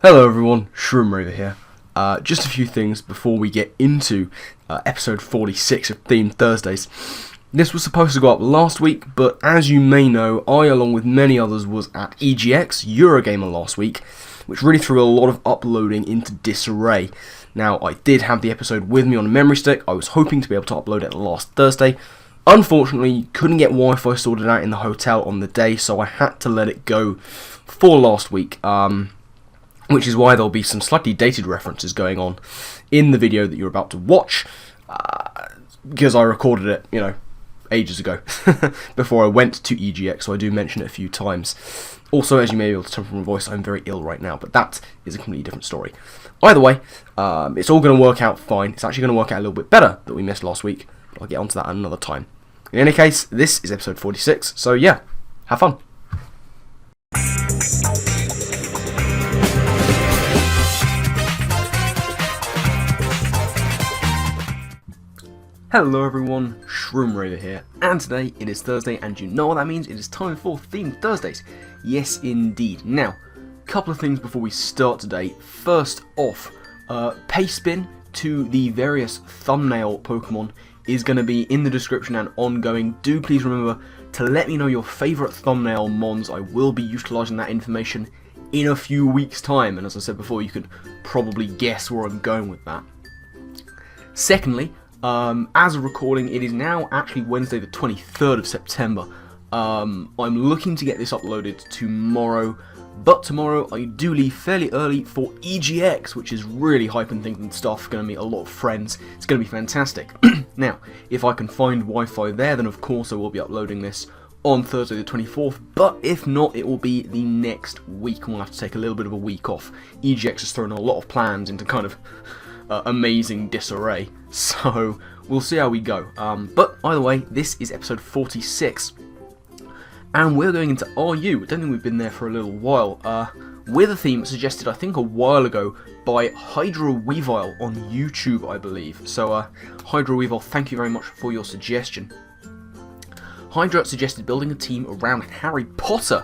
Hello everyone, Shroomraver here. Just a few things before we get into episode 46 of Themed Thursdays. This was supposed to go up last week, but as you may know, I, along with many others, was at EGX Eurogamer last week, which really threw a lot of uploading into disarray. Now, I did have the episode with me on a memory stick. I was hoping to be able to upload it last Thursday. Unfortunately, couldn't get Wi-Fi sorted out in the hotel on the day, so I had to let it go for last week. Which is why there'll be some slightly dated references going on in the video that you're about to watch, because I recorded it, ages ago, before I went to EGX, so I do mention it a few times. Also, as you may be able to tell from my voice, I'm very ill right now, but that is a completely different story. Either way, it's all going to work out fine. It's actually going to work out a little bit better that we missed last week, but I'll get onto that another time. In any case, this is episode 46, so yeah, have fun. Hello everyone, Shroomraver here, and today it is Thursday, and you know what that means, it is time for Themed Thursdays. Yes indeed. Now, a couple of things before we start today. First off, paste bin to the various thumbnail Pokemon is going to be in the description and ongoing. Do please remember to let me know your favourite thumbnail mons. I will be utilising that information in a few weeks' time, and as I said before, you can probably guess where I'm going with that. Secondly, as a recording, it is now actually Wednesday the 23rd of September. I'm looking to get this uploaded tomorrow, but tomorrow I do leave fairly early for EGX, which is really hyping things and stuff. Going to meet a lot of friends. It's going to be fantastic. Now, if I can find Wi-Fi there, then of course I will be uploading this on Thursday the 24th, but if not, it will be the next week, and we'll have to take a little bit of a week off. EGX has thrown a lot of plans into kind of amazing disarray, so we'll see how we go. But either way, this is episode 46, and we're going into RU. I don't think we've been there for a little while, with a theme suggested I think a while ago by Hydra Weavile on YouTube, I believe. So Hydra Weavile, thank you very much for your suggestion. Hydra suggested building a team around Harry Potter.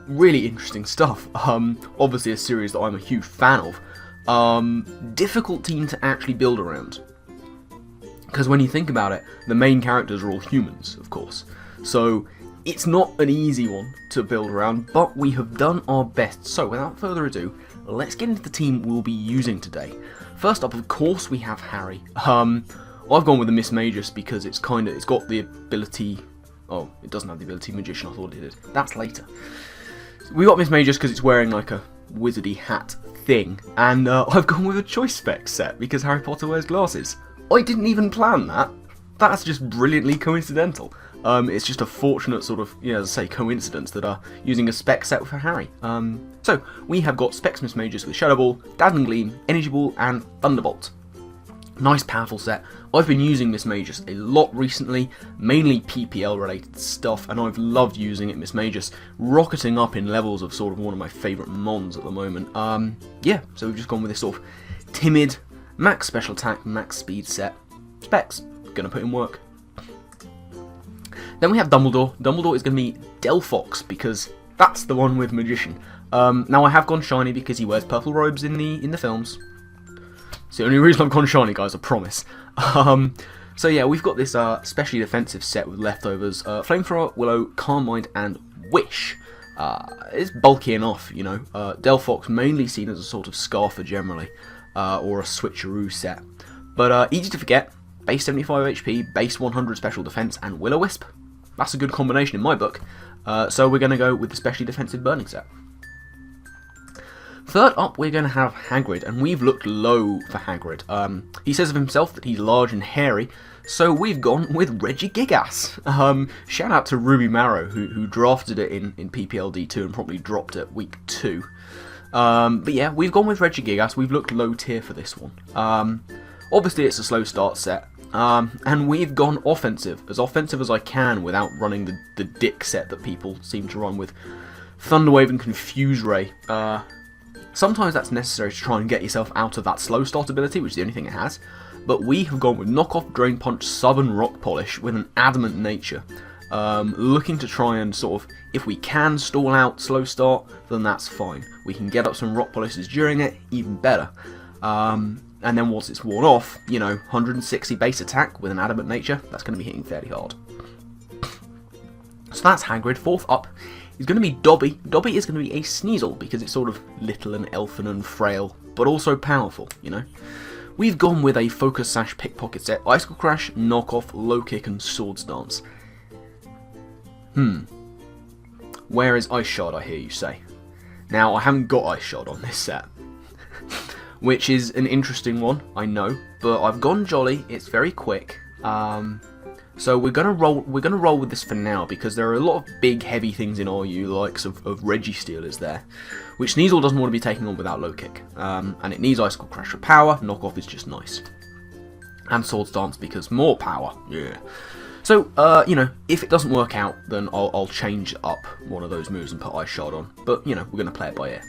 Really interesting stuff. Obviously a series that I'm a huge fan of. Difficult team to actually build around, because when you think about it, the main characters are all humans, of course, so it's not an easy one to build around, but we have done our best. So without further ado, let's get into the team we'll be using today. First up, of course, we have Harry. I've gone with the Miss Magus because it's got the ability. Oh, it doesn't have the ability Magician. I thought it did. That's later. We got Miss Magus because it's wearing like a wizardy hat thing, and I've gone with a choice spec set because Harry Potter wears glasses. I didn't even plan that. That's just brilliantly coincidental. It's just a fortunate sort of, as I say, coincidence that using a spec set for Harry. So we have got Specs Miss Magus with Shadow Ball, Dazzling Gleam, Energy Ball, and Thunderbolt. Nice powerful set. I've been using Miss Magus a lot recently, mainly PPL related stuff, and I've loved using it. Miss Magus rocketing up in levels of sort of one of my favourite mons at the moment. Yeah, so we've just gone with this sort of timid, max special attack, max speed set. Specs, gonna put in work. Then we have Dumbledore. Dumbledore is gonna be Delphox because that's the one with Magician. Now I have gone shiny because he wears purple robes in the films. It's the only reason I've gone shiny, guys, I promise. So yeah, we've got this specially defensive set with leftovers. Flamethrower, Willow, Calm Mind, and Wish. It's bulky enough, Delphox mainly seen as a sort of Scarfer generally, or a switcheroo set. But easy to forget, base 75 HP, base 100 special defense, and Will-O-Wisp. That's a good combination in my book. So we're going to go with the specially defensive Burning set. Third up, we're going to have Hagrid, and we've looked low for Hagrid. He says of himself that he's large and hairy, so we've gone with Regigigas. Shout out to Ruby Marrow, who drafted it in PPLD2 and probably dropped it week 2. But yeah, we've gone with Regigigas. We've looked low tier for this one. Obviously, it's a slow start set, and we've gone offensive as I can without running the dick set that people seem to run with Thunderwave and Confuse Ray. Sometimes that's necessary to try and get yourself out of that slow start ability, which is the only thing it has, but we have gone with Knockoff, Drain Punch, Sub and Rock Polish with an Adamant nature. Looking to try and sort of, if we can stall out slow start, then that's fine. We can get up some rock polishes during it, even better. And then once it's worn off, you know, 160 base attack with an adamant nature, that's going to be hitting fairly hard. So that's Hagrid. Fourth up is going to be Dobby. Dobby is going to be a Sneasel because it's sort of little and elfin and frail, but also powerful, you know. We've gone with a Focus Sash Pickpocket set, Icicle Crash, Knockoff, Low Kick and Swords Dance. Where is Ice Shard, I hear you say? Now, I haven't got Ice Shard on this set, which is an interesting one, I know, but I've gone Jolly, it's very quick. So we're gonna roll with this for now because there are a lot of big, heavy things in RU, likes of Registeel is there, which Sneasel doesn't want to be taking on without Low Kick, and it needs Icicle Crash for power. Knockoff is just nice, and Swords Dance because more power. Yeah. So you know, if it doesn't work out, then I'll change up one of those moves and put Ice Shard on. But you know, we're gonna play it by ear.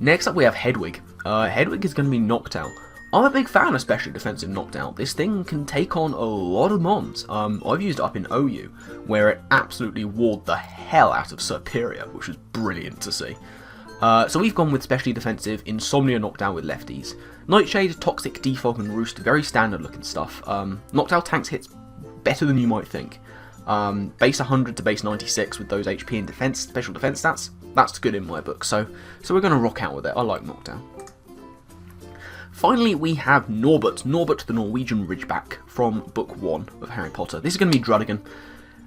Next up, we have Hedwig. Hedwig is gonna be knocked out. I'm a big fan of Specially Defensive Knockdown. This thing can take on a lot of mons. I've used it up in OU, where it absolutely walled the hell out of Superior, which was brilliant to see. So we've gone with Specially Defensive, Insomnia Knockdown with lefties. Nightshade, Toxic, Defog and Roost, very standard looking stuff. Knockdown tanks hits better than you might think. Base 100 to base 96 with those HP and defense, special defense stats, that's good in my book. So we're going to rock out with it. I like Knockdown. Finally, we have Norbert. Norbert, the Norwegian Ridgeback from Book 1 of Harry Potter. This is going to be Drudigan.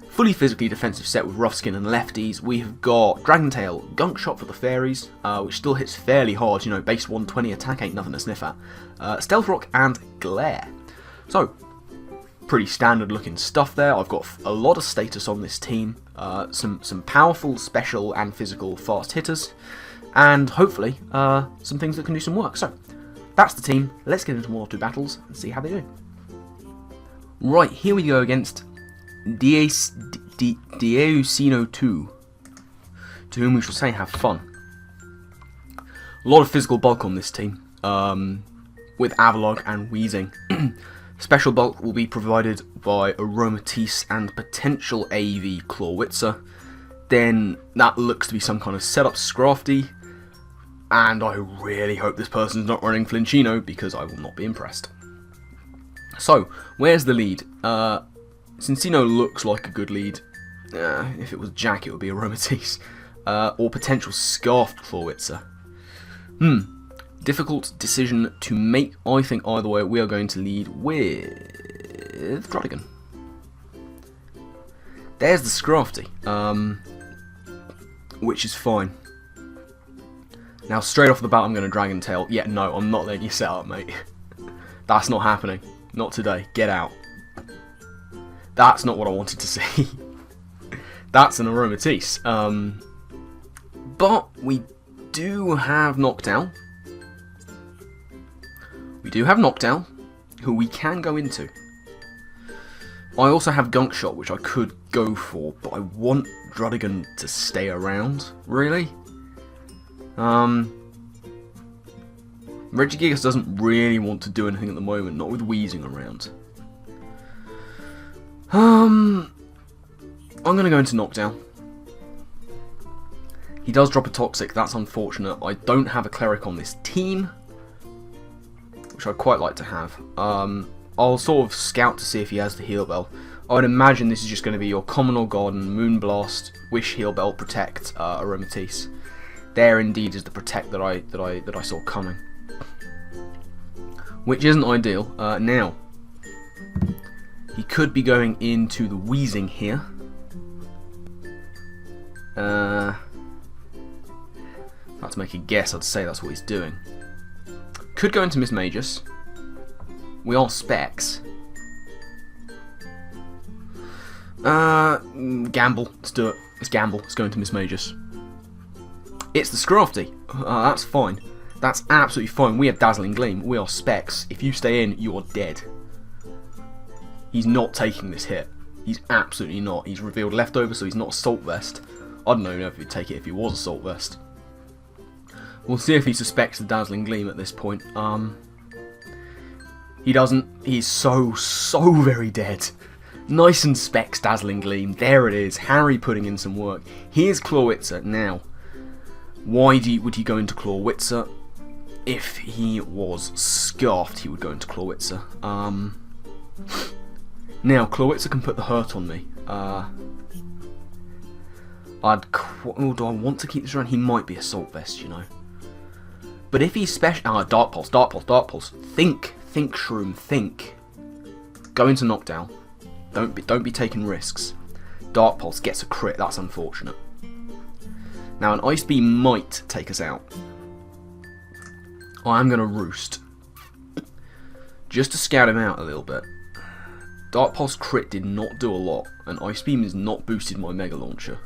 Fully physically defensive set with Rough Skin and lefties. We have got Dragon Tail, Gunk Shot for the fairies, which still hits fairly hard. You know, base 120 attack ain't nothing to sniff at. Stealth Rock and Glare. So, pretty standard looking stuff there. I've got a lot of status on this team. Some powerful, special and physical fast hitters. And hopefully, some things that can do some work. So, that's the team. Let's get into 1 or 2 battles and see how they do. Right, here we go against Dieucino 2, to whom we shall say have fun. A lot of physical bulk on this team, with Avalog and Wheezing. Special bulk will be provided by Aromatisse and potential AV Clawwitzer. Then that looks to be some kind of setup Scrafty. And I really hope this person's not running Flinchino, because I will not be impressed. So, where's the lead? Cincino looks like a good lead. If it was Jack, it would be Aromatisse. Or potential Scarfed Clawwitzer. Difficult decision to make. I think either way, we are going to lead with Drudigan. There's the Scrafty, which is fine. Now, straight off the bat, I'm going to Dragon Tail. Yeah, no, I'm not letting you set up, mate. That's not happening. Not today. Get out. That's not what I wanted to see. That's an Aromatisse. But we do have Knockdown. We do have Knockdown, who we can go into. I also have Gunk Shot, which I could go for, but I want Drudigan to stay around, really. Regigigas doesn't really want to do anything at the moment, not with Wheezing around. I'm going to go into Knockdown. He does drop a Toxic, that's unfortunate. I don't have a Cleric on this team, which I'd quite like to have. I'll sort of scout to see if he has the Heal Bell. I would imagine this is just going to be your Common or Garden, Moonblast, Wish, Heal Bell, Protect, Aromatisse. There indeed is the Protect that I saw coming, which isn't ideal. Now, he could be going into the Wheezing here. If I had to make a guess, I'd say that's what he's doing. Could go into Miss Magus. We are Specs. Gamble. Let's do it. Let's gamble. Let's go into Miss Magus. It's the Scrafty. That's fine. That's absolutely fine. We have Dazzling Gleam. We are Specs. If you stay in, you are dead. He's not taking this hit. He's absolutely not. He's revealed Leftover, so he's not Assault Vest. I don't know if he'd take it if he was Assault Vest. We'll see if he suspects the Dazzling Gleam at this point. He doesn't. He's so very dead. Nice and Specs Dazzling Gleam. There it is. Harry putting in some work. Here's Clawitzer. Now, why would he go into Clawitzer? If he was Scarfed, he would go into Clawitzer. Now, Clawitzer can put the hurt on me. Do I want to keep this around? He might be Assault Vest, you know. But if he's special... Dark Pulse, Dark Pulse, Dark Pulse. Think, Shroom, think. Go into Knockdown. Don't be taking risks. Dark Pulse gets a crit, that's unfortunate. Now, an Ice Beam might take us out. I am going to Roost. Just to scout him out a little bit. Dark Pulse crit did not do a lot, and Ice Beam has not boosted my Mega Launcher.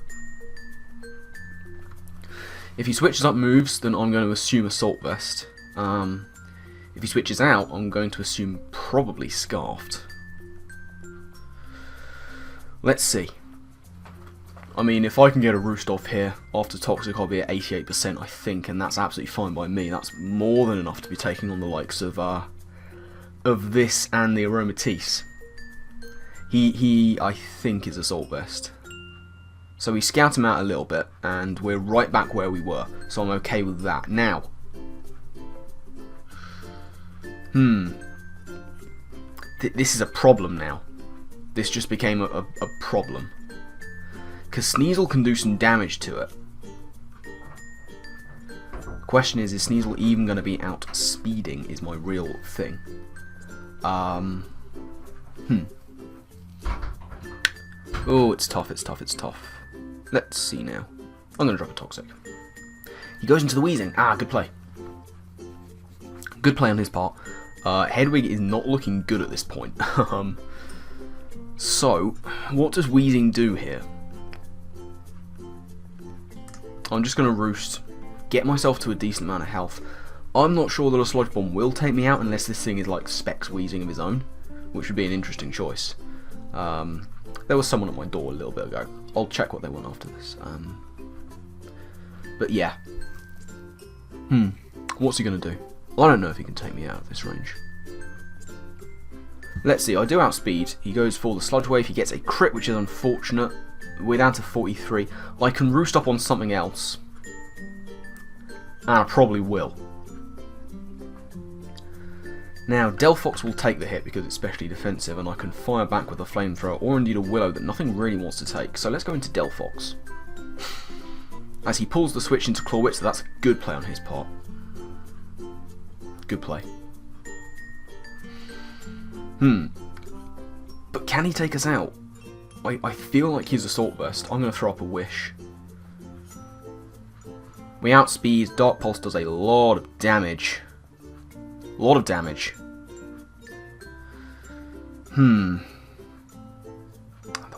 If he switches up moves, then I'm going to assume Assault Vest. If he switches out, I'm going to assume probably Scarfed. Let's see. I mean, if I can get a Roost off here after Toxic, I'll be at 88%, I think, and that's absolutely fine by me. That's more than enough to be taking on the likes of this and the Aromatisse. He I think, is Assault Vest. So we scout him out a little bit, and we're right back where we were, so I'm okay with that. Now, this is a problem now. This just became a problem. Because Sneasel can do some damage to it. The question is Sneasel even going to be outspeeding is my real thing. Oh, it's tough, it's tough, it's tough. Let's see now. I'm going to drop a Toxic. He goes into the Wheezing. Good play. Good play on his part. Hedwig is not looking good at this point. So, what does Wheezing do here? I'm just going to Roost, get myself to a decent amount of health. I'm not sure that a Sludge Bomb will take me out unless this thing is like Specs Wheezing of his own, which would be an interesting choice. There was someone at my door a little bit ago. I'll check what they want after this. But yeah. What's he going to do? I don't know if he can take me out of this range. Let's see, I do outspeed. He goes for the Sludge Wave. He gets a crit, which is unfortunate. We're down to 43. I can Roost up on something else. And I probably will. Now, Delphox will take the hit because it's specially defensive, and I can fire back with a Flamethrower, or indeed a Willow that nothing really wants to take. So let's go into Delphox. As he pulls the switch into Clawitzer, that's a good play on his part. Good play. But can he take us out? I feel like he's Assault Vest. I'm going to throw up a Wish. We outspeed. Dark Pulse does a lot of damage. A lot of damage. The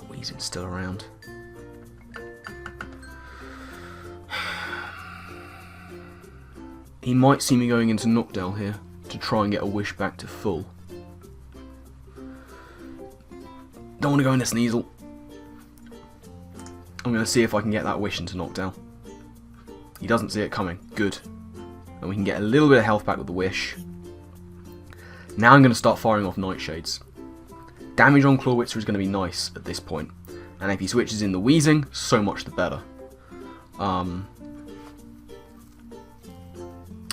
Weezing's still around. He might see me going into Knockdown here to try and get a Wish back to full. Don't want to go into Sneasel. I'm going to see if I can get that Wish into Knockdown. He doesn't see it coming. Good. And we can get a little bit of health back with the Wish. Now I'm going to start firing off Nightshades. Damage on Clawitzer is going to be nice at this point. And if he switches in the Wheezing, so much the better.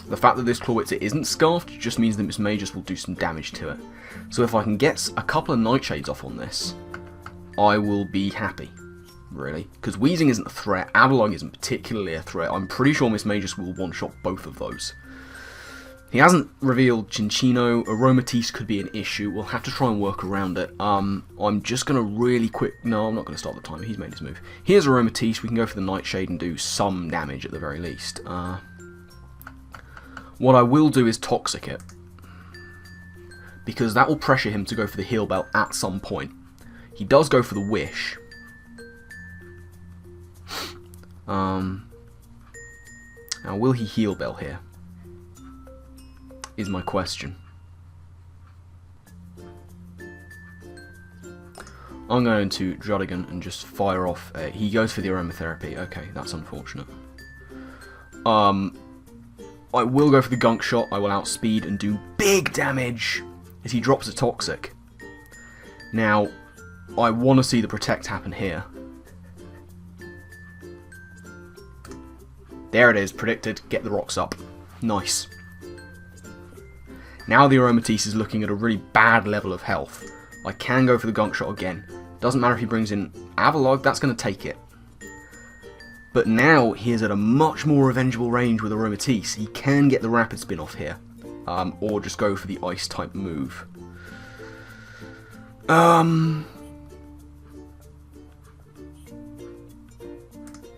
The fact that this Clawitzer isn't Scarfed just means that Miss Magus will do some damage to it. So if I can get a couple of Nightshades off on this, I will be happy, really. Because Wheezing isn't a threat, Avalon isn't particularly a threat. I'm pretty sure Miss Magus will one-shot both of those. He hasn't revealed Cinccino. Aromatisse could be an issue. We'll have to try and work around it. I'm just going to really quick... No, I'm not going to start the timer. He's made his move. Here's Aromatisse. We can go for the Nightshade and do some damage at the very least. What I will do is Toxic it. Because that will pressure him to go for the Heal Bell at some point. He does go for the Wish. Now, will he Heal Bell here? Is my question. I'm going to Druddigan and just fire off a... He goes for the Aromatherapy. Okay, that's unfortunate. I will go for the Gunk Shot. I will outspeed and do big damage as he drops a Toxic. Now, I want to see the protect happen here. There it is, predicted. Get the rocks up. Nice. Now the Aromatisse is looking at a really bad level of health. I can go for the Gunk Shot again. Doesn't matter if he brings in Avalog, that's going to take it. But now he is at a much more revengeable range with Aromatisse. He can get the Rapid Spin off here. Or just go for the Ice type move. I'm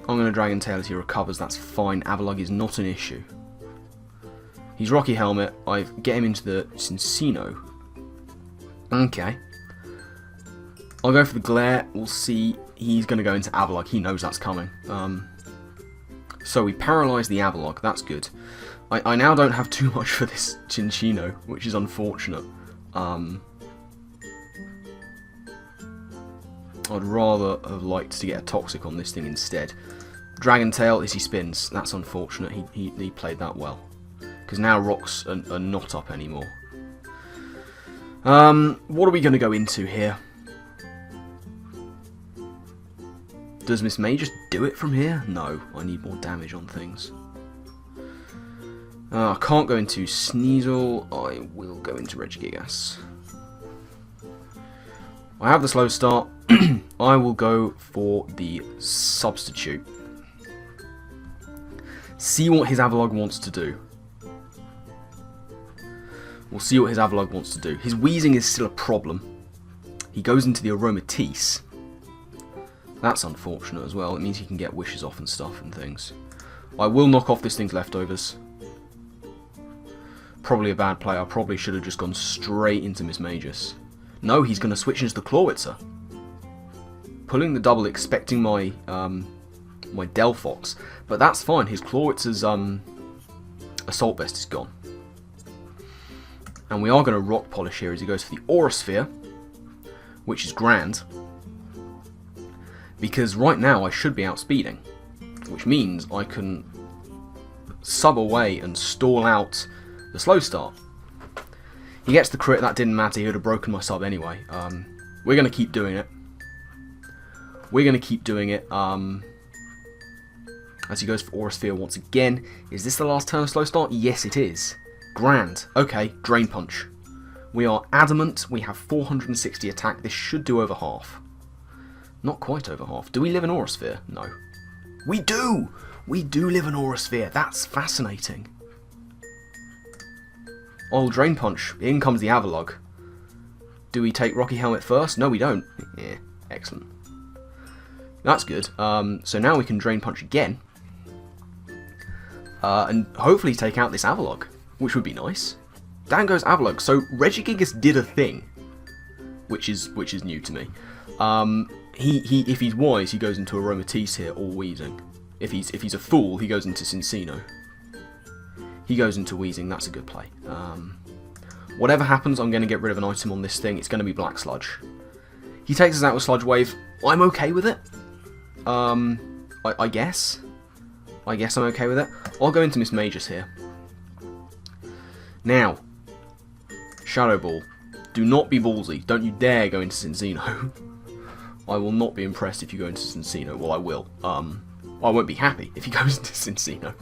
going to Dragon Tail as he recovers, that's fine. Avalog is not an issue. He's Rocky Helmet, I get him into the Cincino. Okay. I'll go for the Glare, we'll see. He's going to go into Avalog, he knows that's coming. So we paralyse the Avalog, that's good. I now don't have too much for this Cinccino, which is unfortunate. I'd rather have liked to get a Toxic on this thing instead. Dragon Tail as he spins, that's unfortunate, he played that well. Because now rocks are not up anymore. What are we going to go into here? Does Miss May just do it from here? No, I need more damage on things. I can't go into Sneasel, I will go into Regigigas. I have the slow start, I will go for the substitute. See what his Avalog wants to do. We'll see what his Avalog wants to do. His Wheezing is still a problem. He goes into the Aromatisse. That's unfortunate as well. It means he can get wishes off and stuff and things. I will knock off this thing's leftovers. Probably a bad play. I probably should have just gone straight into Miss Magus. No, he's going to switch into the Clawitzer. Pulling the double, expecting my my Delphox. But that's fine. His Clawitzer's Assault Vest is gone. And we are going to Rock Polish here as he goes for the Aura Sphere, which is grand. Because right now I should be outspeeding, which means I can sub away and stall out the slow start. He gets the crit, that didn't matter, he would have broken my sub anyway. We're going to keep doing it. We're going to keep doing it as he goes for Aura Sphere once again. Is this the last turn of slow start? Yes it is. Grand. Okay, Drain Punch. We are adamant, we have 460 attack, this should do over half. Not quite over half. Do we live in Aura Sphere? No. We do! We do live in Aura Sphere. That's fascinating. Oh, Drain Punch. In comes the Avalog. Do we take Rocky Helmet first? No, we don't. Yeah, excellent. That's good. So now we can Drain Punch again. And hopefully take out this Avalog, which would be nice. Down goes Avalog. So Regigigas did a thing, which is new to me. If he's wise, he goes into Aromatisse here, or Wheezing. If he's a fool, he goes into Cincino. He goes into Wheezing, that's a good play. Whatever happens, I'm going to get rid of an item on this thing. It's going to be Black Sludge. He takes us out with Sludge Wave. I'm okay with it. I guess. I guess I'm okay with it. I'll go into Miss Magus here. Now, Shadow Ball. Do not be ballsy. Don't you dare go into Cincino. I will not be impressed if you go into Cincino. Well, I will. I won't be happy if he goes into Cincino.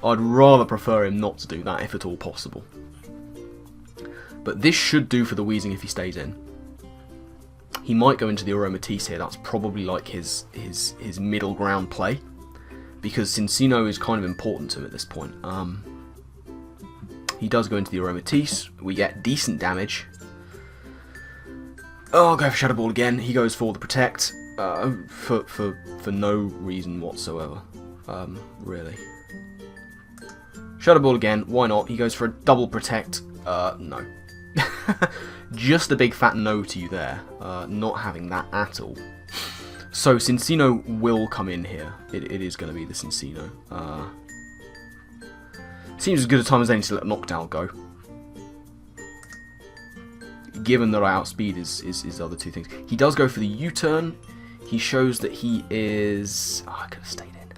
I'd rather prefer him not to do that if at all possible. But this should do for the Wheezing if he stays in. He might go into the Aromatisse here. That's probably like his middle ground play. Because Cincino is kind of important to him at this point. He does go into the Aromatisse. We get decent damage. Oh, I'll go for Shadow Ball again. He goes for the Protect. For no reason whatsoever. Really. Shadow Ball again. Why not? He goes for a double Protect. No. Just a big fat no to you there. Not having that at all. So Cincino will come in here. It is going to be the Cincino. Seems as good a time as any to let Knockdown go. Given that I outspeed his other two things. He does go for the U-turn. He shows that he is... Oh, I could have stayed in.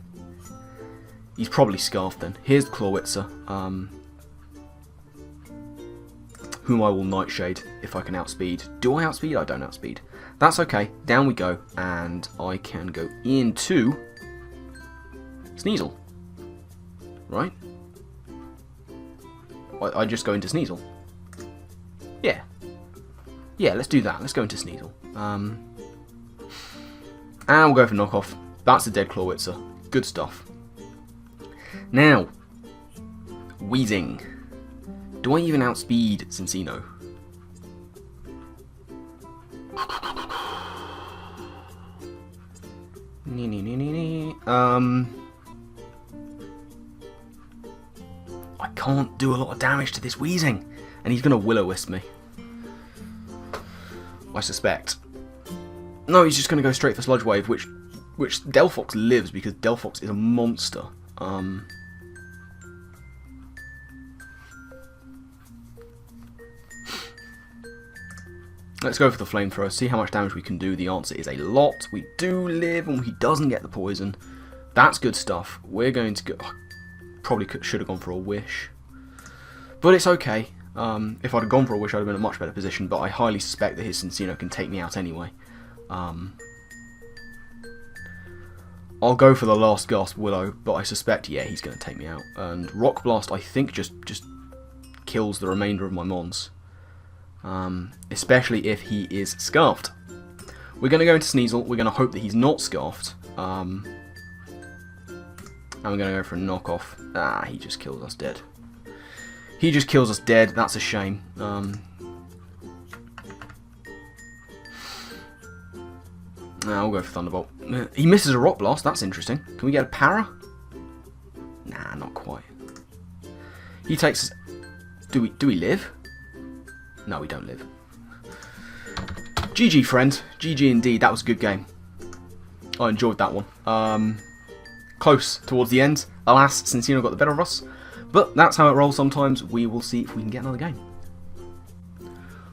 He's probably Scarfed then. Here's the Clawitzer. Whom I will Nightshade if I can outspeed. Do I outspeed? I don't outspeed. That's okay. Down we go, and I can go into Sneasel. Right? I just go into Sneasel. Yeah. Yeah, let's do that. Let's go into Sneasel. And we'll go for knockoff. That's a dead Clawitzer. Good stuff. Now, Wheezing. Do I even outspeed Cincino? I can't do a lot of damage to this Wheezing, and he's going to Will-O-Wisp me. I suspect. No, he's just going to go straight for Sludge Wave, which Delphox lives because Delphox is a monster. Let's go for the Flamethrower, see how much damage we can do. The answer is a lot. We do live, and he doesn't get the poison. That's good stuff. We're going to go... Probably should have gone for a Wish. But it's okay. If I'd have gone for a Wish, I'd have been in a much better position, but I highly suspect that his Cincino can take me out anyway. I'll go for the last gasp Willow, but I suspect, yeah, he's going to take me out. And Rock Blast, I think, just kills the remainder of my Mons. Especially if he is Scarfed. We're going to go into Sneasel. We're going to hope that he's not Scarfed. And we're going to go for a knockoff. Ah, he just kills us dead. He just kills us dead. That's a shame. We'll go for Thunderbolt. He misses a Rock Blast. That's interesting. Can we get a Para? Nah, not quite. He takes us... Do we live? No, we don't live. GG, friend. GG indeed. That was a good game. I enjoyed that one. Close towards the end. Alas, Cincino got the better of us. But that's how it rolls sometimes. We will see if we can get another game.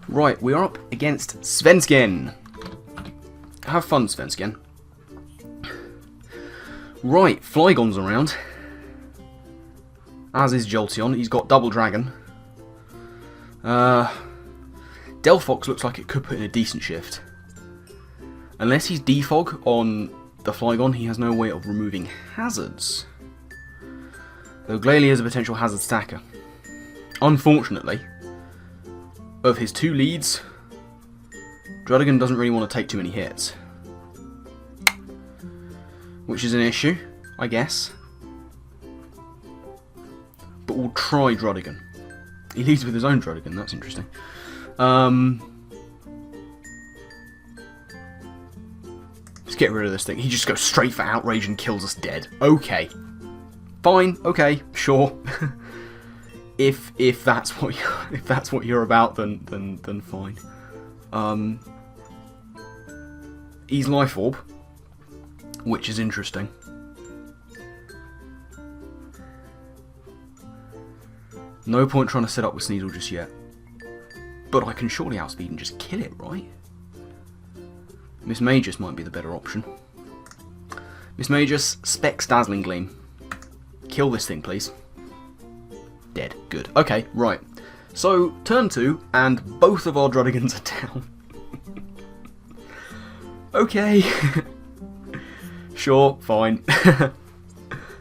Right, we are up against Svensken. Have fun, Svensken. Right, Flygon's around. As is Jolteon. He's got Double Dragon. Delphox looks like it could put in a decent shift. Unless he's Defog on the Flygon, he has no way of removing hazards. Though Glalie is a potential hazard stacker. Unfortunately, of his two leads, Druddigon doesn't really want to take too many hits. Which is an issue, I guess. But we'll try Druddigon. He leads with his own Druddigon, that's interesting. Let's get rid of this thing. He just goes straight for Outrage and kills us dead. Okay. Fine, okay, sure. if that's what you're about, then fine. He's Life Orb, which is interesting. No point trying to set up with Sneasel just yet. But I can surely outspeed and just kill it, right? Miss Magus might be the better option. Miss Magus, Specs Dazzling Gleam. Kill this thing, please. Dead. Good. Okay, right. So, turn 2, and both of our Druddigons are down. Okay. Sure, fine.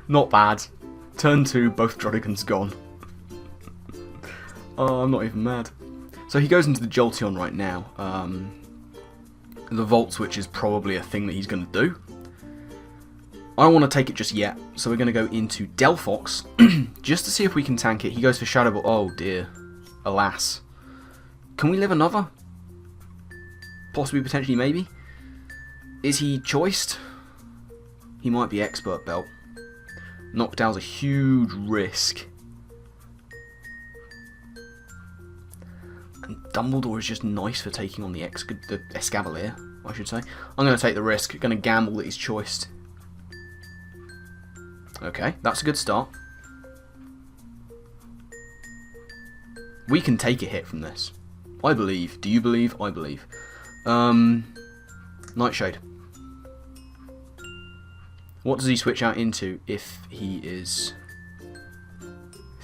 Not bad. Turn 2, both Druddigons gone. Oh, I'm not even mad. So he goes into the Jolteon right now. The Volt Switch is probably a thing that he's going to do. I don't want to take it just yet, so we're going to go into Delphox, just to see if we can tank it. He goes for Shadow Ball. Oh dear. Alas. Can we live another? Possibly, potentially, maybe? Is he choiced? He might be Expert Belt. Knockdown's a huge risk. And Dumbledore is just nice for taking on the Escavalier, I should say. I'm going to take the risk. Going to gamble that he's choiced. Okay, that's a good start. We can take a hit from this. I believe. Do you believe? I believe. Nightshade. What does he switch out into if he is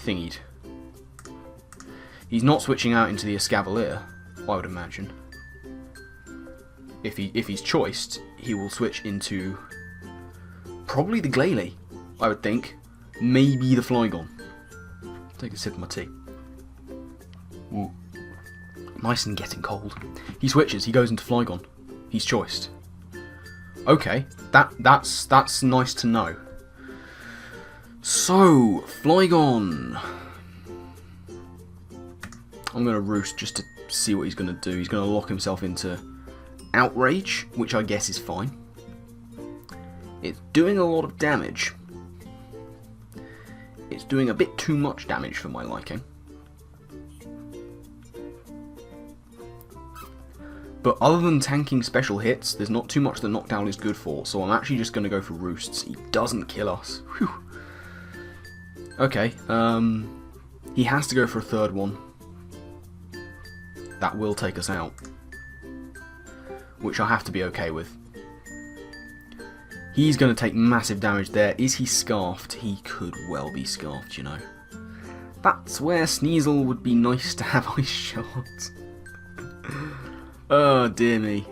thingied? He's not switching out into the Escavalier, I would imagine. if he's choiced, he will switch into probably the Glalie, I would think. Maybe the Flygon. Take a sip of my tea. Ooh. Nice and getting cold. He switches, he goes into Flygon. He's choiced. Okay, that's nice to know. So, Flygon. I'm going to roost just to see what he's going to do. He's going to lock himself into Outrage, which I guess is fine. It's doing a lot of damage. It's doing a bit too much damage for my liking. But other than tanking special hits, there's not too much that Knockdown is good for, so I'm actually just going to go for Roosts. He doesn't kill us. Whew. Okay, he has to go for a third one. That will take us out. Which I have to be okay with. He's going to take massive damage there. Is he Scarfed? He could well be Scarfed, you know. That's where Sneasel would be nice to have Ice Shot. Oh, dear me.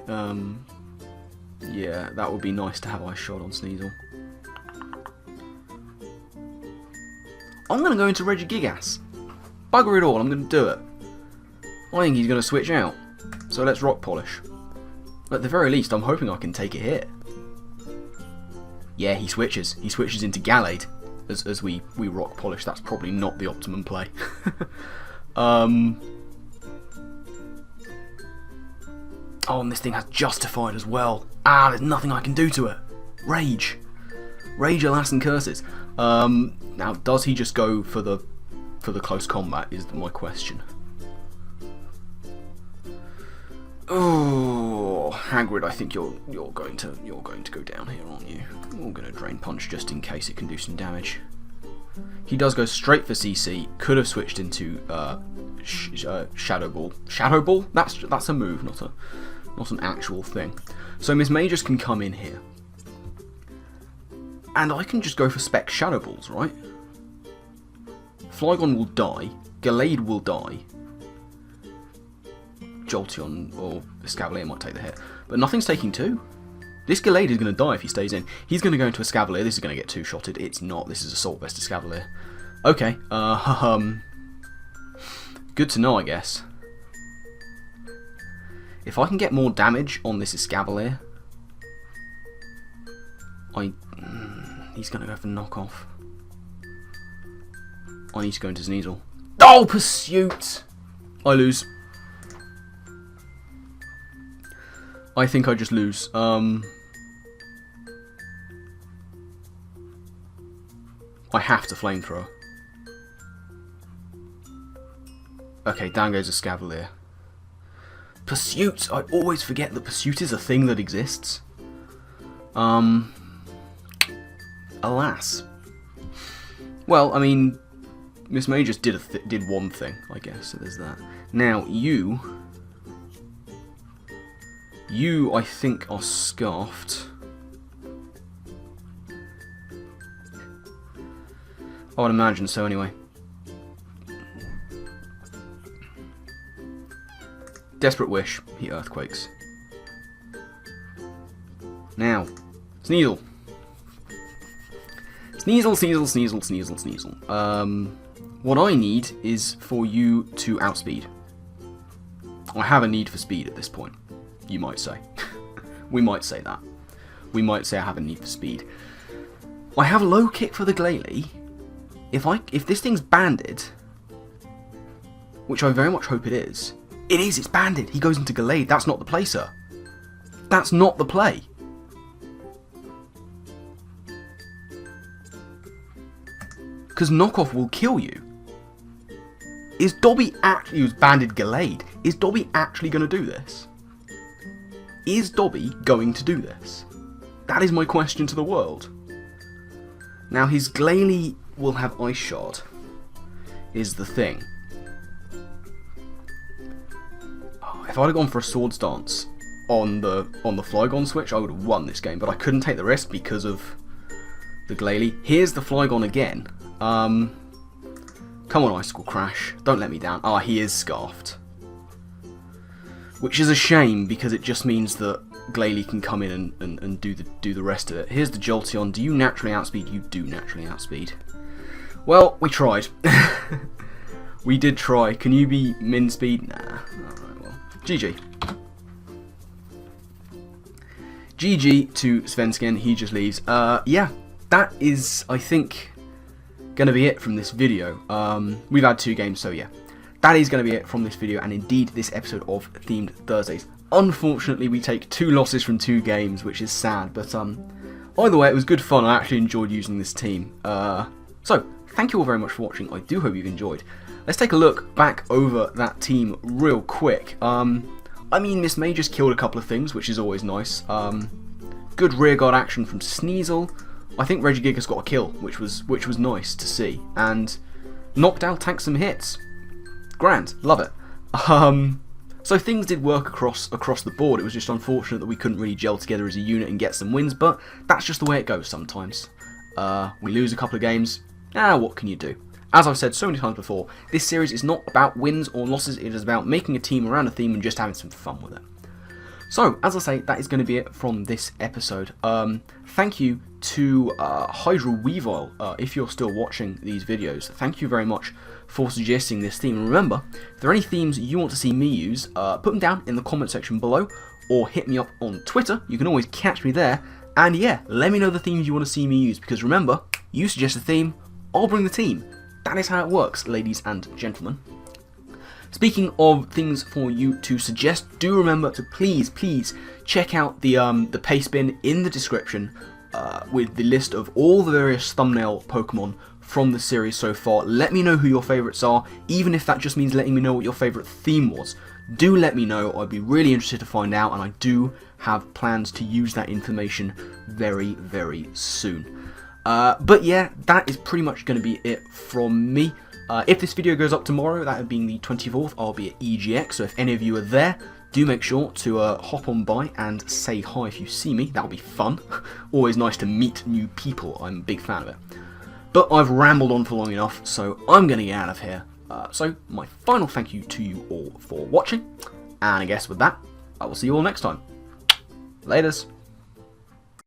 Yeah, that would be nice to have Ice Shot on Sneasel. I'm going to go into Regigigas. Bugger it all, I'm going to do it. I think he's going to switch out. So let's Rock Polish. At the very least, I'm hoping I can take a hit. Yeah, he switches. He switches into Gallade as we Rock Polish. That's probably not the optimum play. Oh, and this thing has Justified as well. Ah, there's nothing I can do to it. Rage. Rage, Alas, and Curses. Now, does he just go for the close combat is my question. Oh, Hagrid, I think you're going to go down here, aren't you? We're going to Drain Punch just in case it can do some damage. He does go straight for CC. Could have switched into Shadow Ball. Shadow Ball? That's a move, not an actual thing. So Miss Magus can come in here, and I can just go for Spec Shadow Balls, right? Flygon will die. Gallade will die. Jolteon or Escavalier might take the hit. But nothing's taking two. This Gallade is going to die if he stays in. He's going to go into Escavalier. This is going to get two-shotted. It's not. This is Assault Vest Escavalier. Okay. Good to know, I guess. If I can get more damage on this Escavalier... he's going to go for Knockoff. I need to go into Sneasel. Oh, Pursuit! I lose. I think I just lose. I have to Flamethrower. Okay, down goes a Escavalier. Pursuit! I always forget that Pursuit is a thing that exists. Alas. Well, I mean, Miss Magus did one thing, I guess, so there's that. Now, you, I think, are Scarfed. I would imagine so, anyway. Desperate Wish. He Earthquakes. Now, Sneasel. Sneasel, Sneasel, Sneasel, Sneasel, Sneasel. What I need is for you to outspeed. I have a need for speed at this point, you might say. We might say that. We might say I have a need for speed. I have low kick for the Glalie. If this thing's banded, which I very much hope it is, it's banded. He goes into Gallade. That's not the play, sir. That's not the play. Because Knockoff will kill you. Is Dobby actually... He was banded Gallade. Is Dobby actually going to do this? Is Dobby going to do this? That is my question to the world. Now, his Glalie will have Ice Shard, is the thing. Oh, if I'd have gone for a Swords Dance on the Flygon switch, I would have won this game, but I couldn't take the risk because of the Glalie. Here's the Flygon again. Come on, Icicle Crash. Don't let me down. Ah, he is Scarfed. Which is a shame, because it just means that Glalie can come in and do the rest of it. Here's the Jolteon. Do you naturally outspeed? You do naturally outspeed. Well, we tried. We did try. Can you be min speed? Nah. Alright, well. GG. GG to Svensken. He just leaves. Yeah, that is, I think, gonna be it from this video. We've had 2 games, so yeah. That is gonna be it from this video, and indeed this episode of Themed Thursdays. Unfortunately, we take 2 losses from 2 games, which is sad, but either way, it was good fun. I actually enjoyed using this team. So, thank you all very much for watching. I do hope you've enjoyed. Let's take a look back over that team real quick. I mean, Miss May just killed a couple of things, which is always nice. Good rearguard action from Sneasel. I think Regigiga's got a kill, which was nice to see. And Knockdown tanked some hits. Grand, love it. So things did work across the board. It was just unfortunate that we couldn't really gel together as a unit and get some wins, but that's just the way it goes sometimes. We lose a couple of games. What can you do? As I've said so many times before, this series is not about wins or losses, it is about making a team around a theme and just having some fun with it. So, as I say, that is going to be it from this episode. Thank you to Hydra Weavile, if you're still watching these videos. Thank you very much for suggesting this theme. And remember, if there are any themes you want to see me use, put them down in the comment section below, or hit me up on Twitter. You can always catch me there. And yeah, let me know the themes you want to see me use, because remember, you suggest a theme, I'll bring the team. That is how it works, ladies and gentlemen. Speaking of things for you to suggest, do remember to please check out the paste bin in the description with the list of all the various thumbnail Pokemon from the series so far. Let me know who your favourites are, even if that just means letting me know what your favourite theme was. Do let me know, I'd be really interested to find out, and I do have plans to use that information very, very soon. But yeah, that is pretty much going to be it from me. If this video goes up tomorrow, that being the 24th, I'll be at EGX, so if any of you are there, do make sure to hop on by and say hi if you see me. That'll be fun. Always nice to meet new people, I'm a big fan of it. But I've rambled on for long enough, so I'm going to get out of here. So my final thank you to you all for watching, and I guess with that, I will see you all next time. Laters.